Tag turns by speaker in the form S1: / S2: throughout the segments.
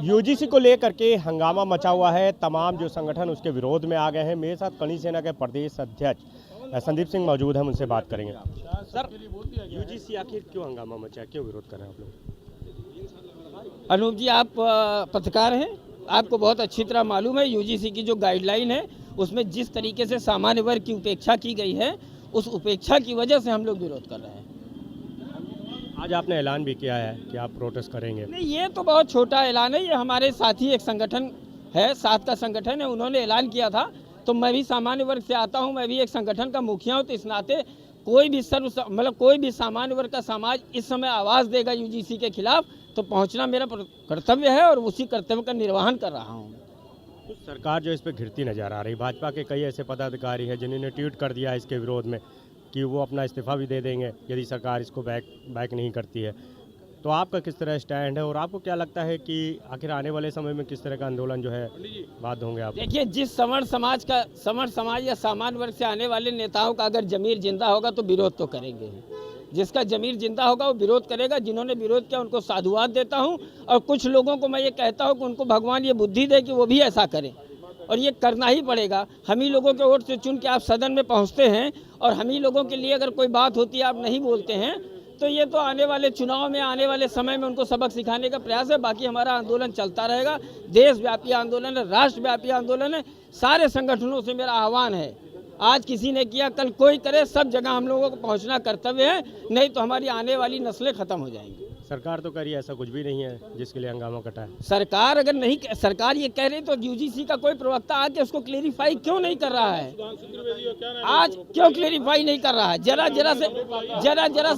S1: UGC को लेकर के हंगामा मचा हुआ है। तमाम जो संगठन उसके विरोध में आ गए हैं। मेरे साथ कड़ी सेना के प्रदेश अध्यक्ष संदीप सिंह मौजूद हैं, उनसे बात करेंगे। सर, यूजीसी आखिर क्यों हंगामा मचा है, क्यों विरोध कर रहे हैं आप लोग?
S2: अनूप जी, आप पत्रकार हैं, आपको बहुत अच्छी तरह मालूम है यूजीसी की जो गाइडलाइन है उसमें जिस तरीके से सामान्य वर्ग की उपेक्षा की गई है, उस उपेक्षा की वजह से हम लोग विरोध कर रहे हैं।
S1: आज आपने ऐलान भी किया है कि आप प्रोटेस्ट करेंगे।
S2: नहीं, ये तो बहुत छोटा ऐलान है। ये हमारे साथी एक संगठन है, साथ का संगठन है, उन्होंने ऐलान किया था। तो मैं भी सामान्य वर्ग से आता हूँ, मैं भी एक संगठन का मुखिया हूँ, तो इस नाते कोई भी कोई भी सामान्य वर्ग का समाज इस समय आवाज़ देगा यूजीसी के खिलाफ, तो पहुँचना मेरा कर्तव्य है और उसी कर्तव्य का निर्वहन कर रहा हूँ।
S1: तो सरकार जो इस पर घिरती नजर आ रही, भाजपा के कई ऐसे पदाधिकारी हैं जिन्होंने ट्वीट कर दिया इसके विरोध में कि वो अपना इस्तीफा भी दे देंगे यदि सरकार इसको बैक नहीं करती है। तो आपका किस तरह स्टैंड है और आपको क्या लगता है कि आखिर आने वाले समय में किस तरह का आंदोलन जो है बाध्य होंगे आप?
S2: देखिए, जिस सवर्ण समाज या सामान्य वर्ग से आने वाले नेताओं का अगर जमीर जिंदा होगा तो विरोध तो करेंगे ही। जिसका जमीर जिंदा होगा वो विरोध करेगा। जिन्होंने विरोध किया उनको साधुवाद देता हूँ, और कुछ लोगों को मैं ये कहता हूँ कि उनको भगवान ये बुद्धि दे कि वो भी ऐसा करें, और ये करना ही पड़ेगा। हम ही लोगों के वोट से चुन के आप सदन में पहुंचते हैं, और हम ही लोगों के लिए अगर कोई बात होती है आप नहीं बोलते हैं, तो ये तो आने वाले चुनाव में, आने वाले समय में उनको सबक सिखाने का प्रयास है। बाकी हमारा आंदोलन चलता रहेगा। देशव्यापी आंदोलन है, राष्ट्रव्यापी आंदोलन है। सारे संगठनों से मेरा आह्वान है, आज किसी ने किया कल कोई करे, सब जगह हम लोगों को पहुंचना कर्तव्य है, नहीं तो हमारी आने वाली नस्लें खत्म हो जाएंगी।
S1: सरकार तो कह रही है ऐसा कुछ भी नहीं है जिसके लिए हंगामा कटा है।
S2: सरकार अगर नहीं, सरकार ये कह रही तो यूजीसी का कोई प्रवक्ता आके उसको क्लेरिफाई क्यों नहीं कर रहा है? आज क्यों क्लेरिफाई नहीं कर रहा है? जरा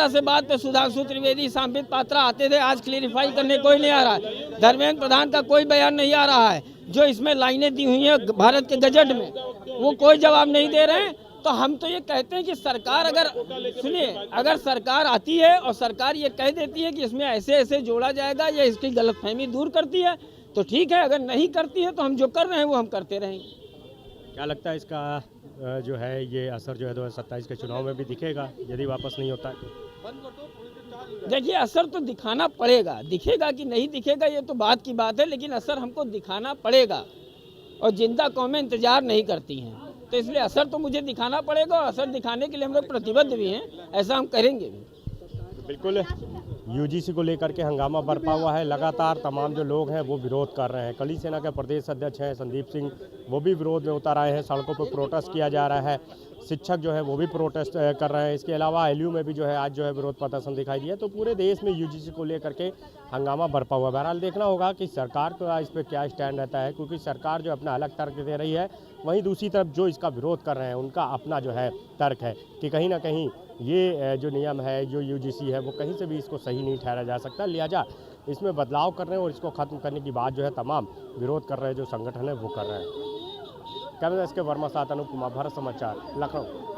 S2: से बात पे सुधांशु त्रिवेदी, सांबित पात्रा आते थे, आज क्लेरिफाई करने कोई नहीं आ रहा है। धर्मेंद्र प्रधान का कोई बयान नहीं आ रहा है। जो इसमें लाइनें दी हुई हैं भारत के गजट में, वो कोई जवाब नहीं दे रहे हैं। तो हम तो ये कहते हैं कि सरकार अगर सरकार आती है और सरकार ये कह देती है कि इसमें ऐसे ऐसे जोड़ा जाएगा या इसकी गलतफहमी दूर करती है तो ठीक है, अगर नहीं करती है तो हम जो कर रहे हैं वो हम करते रहेंगे।
S1: क्या लगता है इसका जो है ये असर जो है 2027 के चुनाव में भी दिखेगा यदि वापस नहीं होता है?
S2: देखिए, असर तो दिखाना पड़ेगा, दिखेगा कि नहीं दिखेगा ये तो बात की बात है, लेकिन असर हमको दिखाना पड़ेगा। और जिंदा कौमें इंतजार नहीं करती हैं, तो इसलिए असर तो मुझे दिखाना पड़ेगा, और असर दिखाने के लिए हम लोग प्रतिबद्ध भी हैं, ऐसा हम करेंगे भी।
S1: बिल्कुल, यूजीसी को लेकर के हंगामा बरपा हुआ है। लगातार तमाम जो लोग हैं वो विरोध कर रहे हैं। कड़ी सेना के प्रदेश अध्यक्ष हैं संदीप सिंह, वो भी विरोध में उतर आए हैं। सड़कों पर प्रोटेस्ट किया जा रहा है। शिक्षक जो है वो भी प्रोटेस्ट कर रहे हैं। इसके अलावा एलयू में भी जो है आज जो है विरोध प्रदर्शन दिखाई दिया। तो पूरे देश में यूजीसी को लेकर के हंगामा बरपा हुआ है। बहरहाल देखना होगा कि सरकार का इस पर क्या स्टैंड रहता है, क्योंकि सरकार जो अपना अलग तर्क दे रही है, वहीं दूसरी तरफ जो इसका विरोध कर रहे हैं उनका अपना जो है तर्क है कि कहीं ना कहीं ये जो नियम है, जो यूजीसी है, वो कहीं से भी इसको सही नहीं ठहरा जा सकता। लिहाजा इसमें बदलाव कर रहे हैं और इसको ख़त्म करने की बात जो है तमाम विरोध कर रहे हैं जो संगठन है वो कर रहे हैं। कैमरा एसके वर्मा साथ अनूप कुमार, भारत समाचार, लखनऊ।